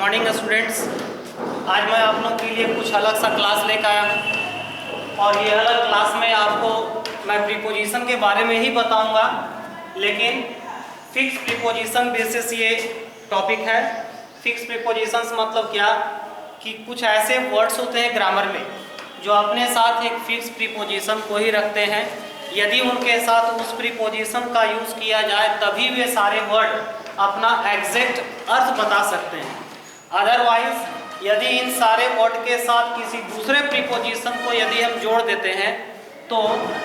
Morning students. आज मैं आप लोगों के लिए कुछ अलग सा क्लास लेकर आया हूँ और ये अलग क्लास में आपको मैं प्रीपोजिशन के बारे में ही बताऊंगा, लेकिन फिक्स प्रीपोजिशन बेसिस ये टॉपिक है। फिक्स प्रीपोजिशंस मतलब क्या कि कुछ ऐसे वर्ड्स होते हैं ग्रामर में जो अपने साथ एक फिक्स प्रीपोजिशन को ही रखते हैं। यदि उनके साथ उस प्रीपोजिशन का यूज़ किया जाए तभी वे सारे वर्ड अपना एग्जैक्ट अर्थ बता सकते हैं। अदरवाइज यदि इन सारे वर्ड के साथ किसी दूसरे प्रीपोजिशन को यदि हम जोड़ देते हैं तो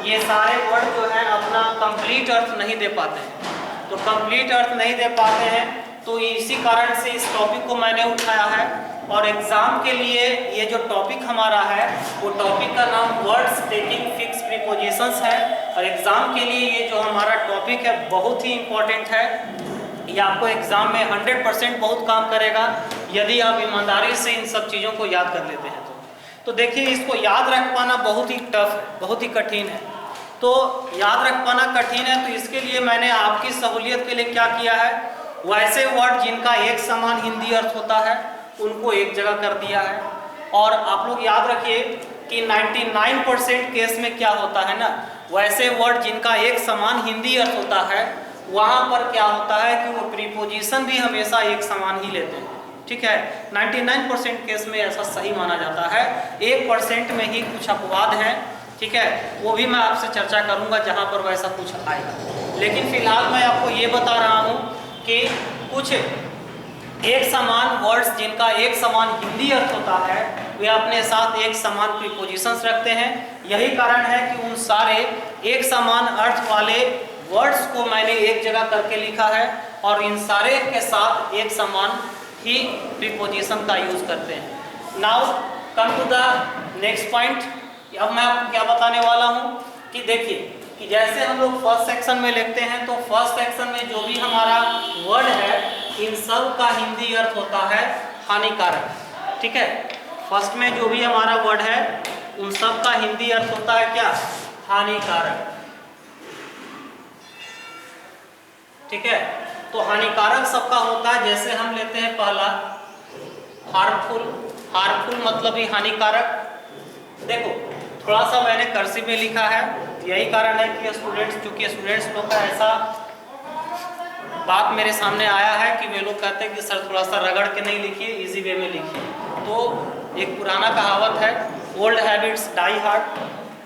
ये सारे वर्ड जो है अपना कंप्लीट अर्थ नहीं दे पाते हैं। तो कंप्लीट अर्थ नहीं दे पाते हैं तो इसी कारण से इस टॉपिक को मैंने उठाया है और एग्जाम के लिए ये जो टॉपिक हमारा है वो टॉपिक का नाम वर्ड्स टेकिंग फिक्स प्रीपोजिशंस है। और एग्जाम के लिए ये जो हमारा टॉपिक है बहुत ही इम्पोर्टेंट है। ये आपको एग्जाम में 100% बहुत काम करेगा यदि आप ईमानदारी से इन सब चीज़ों को याद कर लेते हैं तो देखिए, इसको याद रख पाना बहुत ही टफ है, बहुत ही कठिन है। तो याद रख पाना कठिन है तो इसके लिए मैंने आपकी सहूलियत के लिए क्या किया है, वैसे वर्ड जिनका एक समान हिंदी अर्थ होता है उनको एक जगह कर दिया है। और आप लोग याद रखिए कि 99% केस में क्या होता है ना, वैसे वर्ड जिनका एक समान हिंदी अर्थ होता है वहाँ पर क्या होता है कि वो प्रीपोजिशन भी हमेशा एक समान ही लेते हैं। ठीक है, 99% केस में ऐसा सही माना जाता है। 1% में ही कुछ अपवाद हैं, ठीक है, वो भी मैं आपसे चर्चा करूंगा जहाँ पर वैसा कुछ आएगा। लेकिन फिलहाल मैं आपको ये बता रहा हूँ कि कुछ एक समान वर्ड्स जिनका एक समान हिंदी अर्थ होता है वे अपने साथ एक समान प्रीपोजिशंस रखते हैं। यही कारण है कि उन सारे एक समान अर्थ वाले वर्ड्स को मैंने एक जगह करके लिखा है और इन सारे के साथ एक समान ही प्रीपोजिशन का यूज करते हैं। Now come to the next point. अब मैं आपको क्या बताने वाला हूँ कि देखिए कि जैसे हम लोग फर्स्ट सेक्शन में लिखते हैं तो फर्स्ट सेक्शन में जो भी हमारा वर्ड है इन सब का हिंदी अर्थ होता है हानिकारक। ठीक है, फर्स्ट में जो भी हमारा वर्ड है उन सब का हिंदी अर्थ होता है क्या, हानिकारक। ठीक है, तो हानिकारक सबका होता है। जैसे हम लेते हैं पहला हार्मफुल। हार्मफुल मतलब ही हानिकारक। देखो थोड़ा सा मैंने कर्सिव में लिखा है, यही कारण है कि चूंकि स्टूडेंट्स लोग का ऐसा बात मेरे सामने आया है कि वे लोग कहते हैं कि सर थोड़ा सा रगड़ के नहीं लिखिए, इजी वे में लिखिए। तो एक पुराना कहावत है, ओल्ड हैबिट्स डाई हार्ड।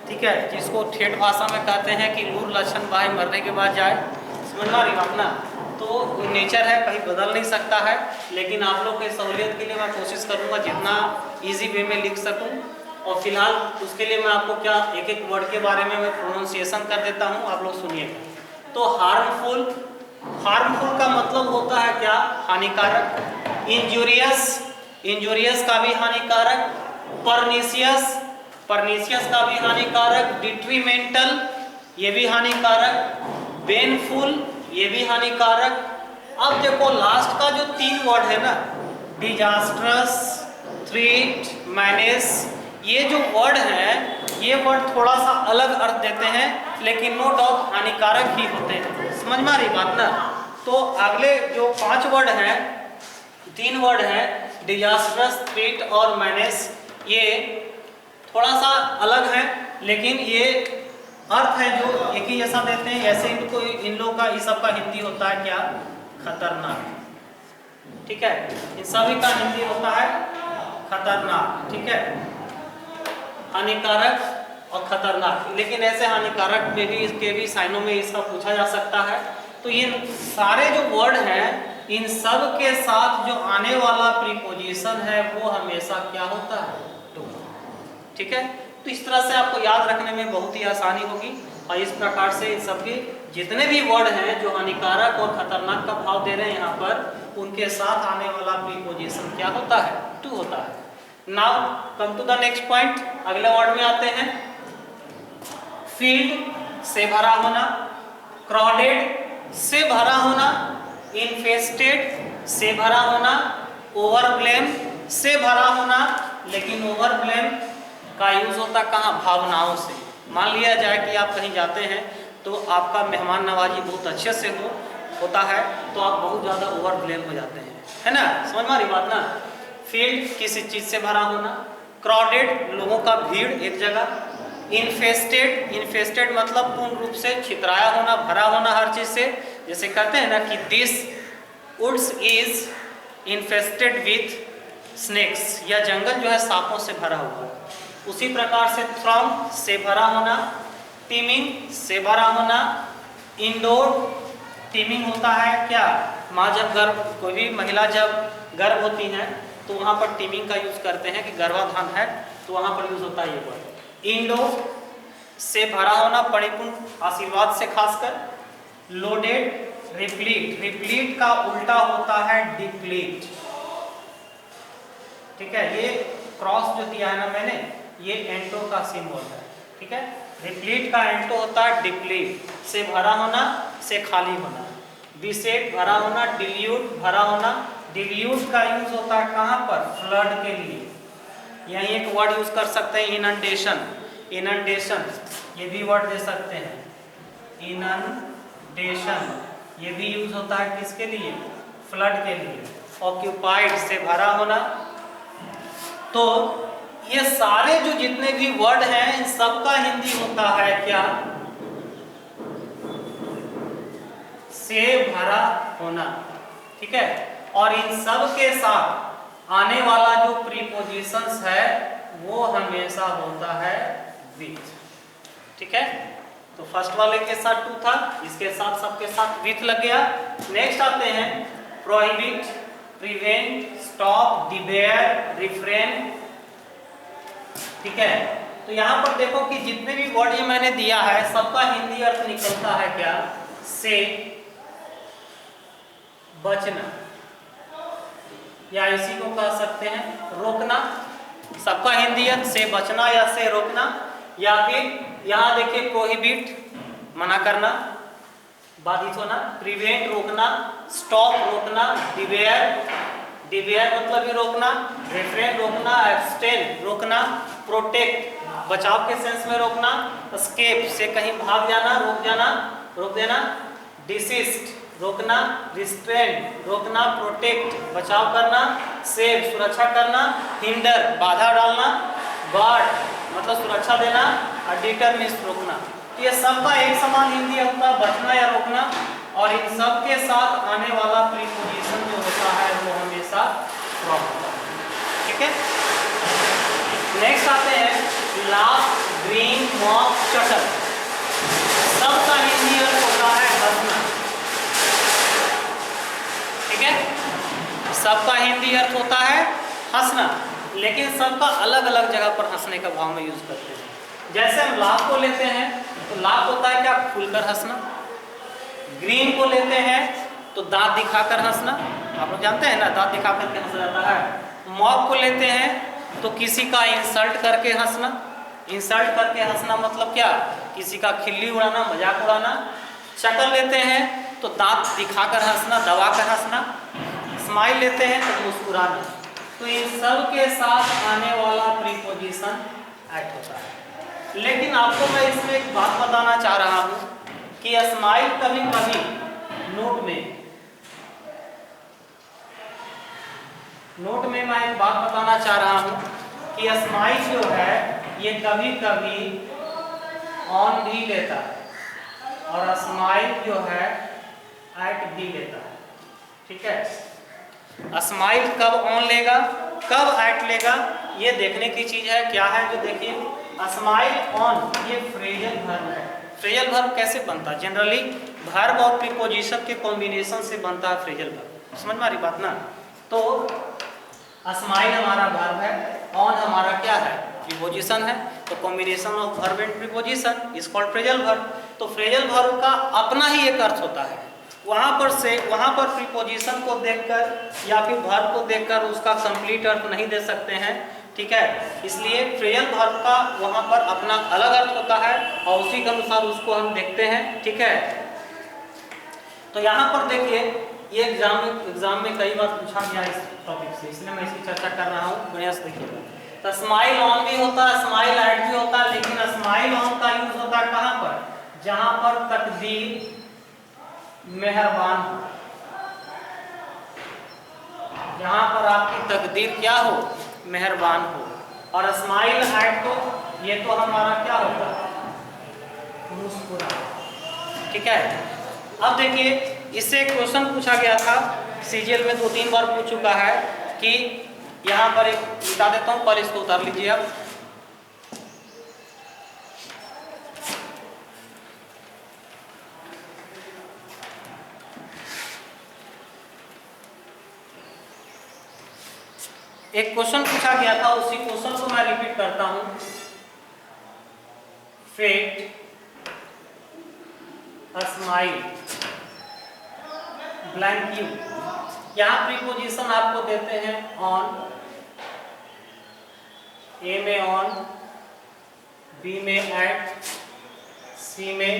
ठीक है, जिसको ठेठ भाषा में कहते हैं कि लूर लक्षण बाहे मरने के बाद जाए। समझ रही बात ना। तो नेचर है, कहीं बदल नहीं सकता है, लेकिन आप लोग की सहूलियत के लिए मैं कोशिश करूंगा जितना इजी वे में लिख सकूं। और फिलहाल उसके लिए मैं आपको क्या एक एक वर्ड के बारे में मैं प्रोनाउंसिएशन कर देता हूं, आप लोग सुनिएगा। तो हार्मफुल, हार्मफुल का मतलब होता है क्या, हानिकारक। इंजूरियस, इंजूरियस का भी हानिकारक। परनीशियस, परनीशियस का भी हानिकारक। डिट्रीमेंटल, ये भी हानिकारक। पेनफुल, ये भी हानिकारक। अब देखो लास्ट का जो 3 वर्ड है ना, डिजास्ट्रस, थ्रेट, मैनेस, ये जो वर्ड हैं ये वर्ड थोड़ा सा अलग अर्थ देते हैं लेकिन नो डाउट हानिकारक ही होते हैं। समझ में आ रही बात ना। तो अगले जो 5 वर्ड हैं, 3 वर्ड हैं डिजास्ट्रस, थ्रेट और मैनेस, ये थोड़ा सा अलग है लेकिन ये अर्थ है जो एक ही जैसा देते हैं। ऐसे इनको इन लोगों का इस सब का हिंदी होता है क्या, खतरनाक। ठीक है, इन सभी का हिंदी होता है खतरनाक। ठीक है, हानिकारक और खतरनाक। लेकिन ऐसे हानिकारक में भी इसके भी साइनों में इसका पूछा जा सकता है। तो ये सारे जो वर्ड हैं इन सब के साथ जो आने वाला प्रीपोजिशन है वो हमेशा क्या होता है, टू। ठीक है, तो इस तरह से आपको याद रखने में बहुत ही आसानी होगी। और इस प्रकार से इन सबके जितने भी वर्ड हैं जो हानिकारक और खतरनाक का भाव दे रहे हैं यहाँ पर, उनके साथ आने वाला प्रीपोजिशन क्या होता है, टू होता है। Now come to the next point. अगले वर्ड में आते हैं। फील्ड से भरा होना, क्राउडेड से भरा होना, इन्फेस्टेड से भरा होना, ओवरब्लेम से भरा होना। लेकिन ओवरब्लेम का यूज होता कहाँ, भावनाओं से। मान लिया जाए कि आप कहीं जाते हैं तो आपका मेहमान नवाजी बहुत अच्छे से होता है तो आप बहुत ज़्यादा ओवरब्लेम हो जाते हैं। है ना, समझ में आ रही बात ना। फील्ड किसी चीज से भरा होना, क्राउडेड लोगों का भीड़ एक जगह, इन्फेस्टेड, इन्फेस्टेड मतलब पूर्ण रूप से छितराया होना, भरा होना हर चीज से, जैसे कहते हैं ना कि this woods is infested with snakes, या जंगल जो है सांपों से भरा हुआ है। उसी प्रकार से थ्रॉन्ग से भरा होना, टीमिंग से भरा होना, इंडोर टीमिंग होता है क्या, माँ जब गर्भ, कोई भी महिला जब गर्भ होती है तो वहाँ पर टीमिंग का यूज करते हैं कि गर्भाधान है, तो वहाँ पर यूज होता है ये वर्ड। इंडोर से भरा होना, परिपूर्ण आशीर्वाद से खासकर। लोडेड, रिप्लीट, रिप्लीट का उल्टा होता है डिप्लीट, ठीक है। ये क्रॉस जो दिया है ना मैंने, ये एंटो का सिंबल है, ठीक है। रिप्लीट का एंटो होता है डिप्लीट, से भरा होना, से खाली होना। बिसेट भरा होना, डिल्यूट भरा होना। डिल्यूट का यूज होता है कहाँ पर, फ्लड के लिए। यही एक वर्ड यूज कर सकते हैं इनंडेशन, इनंडेशन ये भी वर्ड दे सकते हैं, इनंडेशन ये भी यूज होता है किसके लिए, फ्लड के लिए। ऑक्यूपाइड से भरा होना। तो ये सारे जो जितने भी वर्ड हैं इन सबका हिंदी होता है क्या, से भरा होना, ठीक है। और इन सब के साथ आने वाला जो प्रीपोजिशंस है वो हमेशा होता है विथ, ठीक है। तो फर्स्ट वाले के साथ टू था, इसके साथ सबके साथ विथ लग गया। नेक्स्ट आते हैं प्रोहिबिट, प्रिवेंट, स्टॉप, डिबेयर, रिफ्रेन, ठीक है। तो यहाँ पर देखो कि जितने भी वर्ड ये मैंने दिया है सबका हिंदी अर्थ निकलता है क्या, से बचना, या इसी को कह सकते हैं रोकना। सबका हिंदी अर्थ से बचना या से रोकना, या फिर यहाँ देखिए प्रोहिबिट मना करना, बाधित होना, प्रिवेंट रोकना, स्टॉप रोकना, डिवेयर, डिवेयर मतलब ही रोकना, रिफ्रेन रोकना, एब्सटेन रोकना, प्रोटेक्ट बचाव के सेंस में रोकना, एस्केप से कहीं भाग जाना, रोक जाना, रोक देना, डिसिस्ट रोकना, रिस्ट्रेन रोकना, प्रोटेक्ट बचाव करना, सेव सुरक्षा करना, हिंडर बाधा डालना, गार्ड मतलब सुरक्षा देना, और डिटरमिन रोकना। तो ये सबका एक समान हिंदी होता है बचना या रोकना, और इन सब के साथ आने वाला प्रीपोजिशन जो होता है वो हमेशा फ्रॉम होता है, ठीक है। नेक्स्ट आते हैं लाफ, ग्रीन, मॉक, चटर। सबका हिंदी अर्थ होता है हंसना, ठीक है। सबका हिंदी अर्थ होता है हंसना, लेकिन सबका अलग अलग जगह पर हंसने का भाव में यूज करते हैं। जैसे हम लाफ को लेते हैं तो लाफ होता है क्या, खुलकर हंसना। ग्रीन को लेते हैं तो दांत दिखाकर हंसना, आप लोग जानते हैं ना दांत दिखाकर के हंसा जाता है। मॉक को लेते हैं तो किसी का इंसल्ट करके हंसना, इंसल्ट करके हंसना मतलब क्या, किसी का खिल्ली उड़ाना, मजाक उड़ाना। शक्ल लेते हैं तो दांत दिखाकर हंसना, दबाकर हंसना। स्माइल लेते हैं तो मुस्कुराना। तो इन सब के साथ आने वाला प्रीपोजिशन ऐड होता है। लेकिन आपको मैं इसमें एक बात बताना चाह रहा हूँ कि स्माइल कभी कभी नोट में मैं एक बात बताना चाह रहा हूँ कि स्माइल जो है ये कभी कभी ऑन भी लेता है, और स्माइल जो है एट भी लेता है, ठीक है। स्माइल कब ऑन लेगा कब एट लेगा ये देखने की चीज है। क्या है जो देखिए, स्माइल ऑन ये फ्रेजल वर्ब है। फ्रेजल वर्ब कैसे बनता है, जनरली वर्ब और प्रीपोजिशन के कॉम्बिनेशन से बनता है फ्रेजल वर्ब, समझ में आ रही बात ना। तो स्माइल हमारा वर्ब है, ऑन हमारा क्या है, प्रीपोजिशन है। तो combination of verb and preposition is called phrasal verb. तो फ्रेजल वर्ब का अपना ही एक अर्थ होता है, वहाँ पर प्रीपोजिशन को देखकर या फिर वर्ब को देखकर उसका कंप्लीट अर्थ नहीं दे सकते हैं, ठीक है। इसलिए फ्रेजल वर्ब का वहाँ पर अपना अलग अर्थ होता है और उसी के अनुसार उसको हम देखते हैं, ठीक है। तो यहाँ पर देखिए ये एग्जाम में कई बार पूछा गया इस टॉपिक से, इसलिए मैं इसकी चर्चा कर रहा हूँ, बढ़िया से देखिएगा। तो स्माइल ऑन भी होता है, स्माइल एट भी होता है, लेकिन स्माइल ऑन का यूज होता है कहाँ पर, जहाँ पर तकदीर मेहरबान हो, यहाँ पर आपकी तकदीर क्या हो, मेहरबान हो। और स्माइल एट तो ये तो हमारा क्या होगा, मुस्कुरा। ठीक है। अब देखिए इससे एक क्वेश्चन पूछा गया था, सीजीएल में 2-3 बार पूछ चुका है कि यहाँ पर एक बता देता हूँ, पहले इसको उतार लीजिए आप। एक क्वेश्चन पूछा गया था, उसी क्वेश्चन को मैं रिपीट करता हूं। Fate a smile blank you. यहां प्रीपोजिशन आपको देते हैं ऑन, ए में ऑन, बी में एट, सी में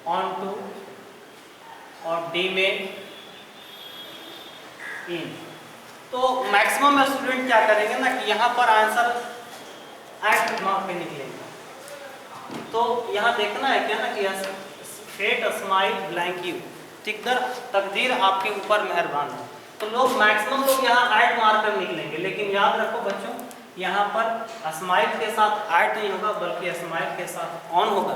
ऑन टू और डी में इन। तो मैक्सिमम स्टूडेंट क्या करेंगे ना कि यहाँ पर आंसर एट मार्क पे निकलेगा। तो यहाँ देखना है क्या ना कि फेट स्माइल ब्लैंक यू, तकदीर आपके ऊपर मेहरबान है। तो लोग मैक्सिमम लोग यहाँ एट मार्क पर निकलेंगे, लेकिन याद रखो बच्चों यहाँ पर स्माइल के साथ एट नहीं होगा बल्कि स्माइल के साथ ऑन होगा।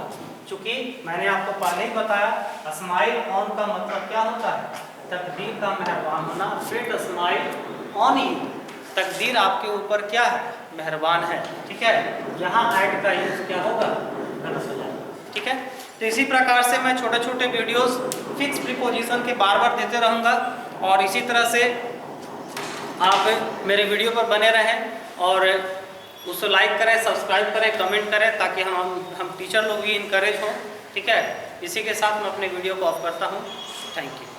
चूंकि मैंने आपको पहले ही बताया स्माइल ऑन का मतलब क्या होता है, तकदीर का मेहरबान होना। फेट स्माइल ऑन यू, तकदीर आपके ऊपर क्या है, मेहरबान है। ठीक है, यहाँ एट का यूज क्या होगा, गलत हो जाएगा। ठीक है, तो इसी प्रकार से मैं छोटे छोटे वीडियोस फिक्स प्रीपोजिशन के बार बार देते रहूँगा और इसी तरह से आप मेरे वीडियो पर बने रहें और उसको लाइक करें, सब्सक्राइब करें, कमेंट करें ताकि हम टीचर लोग भी इनकरेज हों। ठीक है, इसी के साथ मैं अपने वीडियो को ऑफ करता हूँ। Thank you.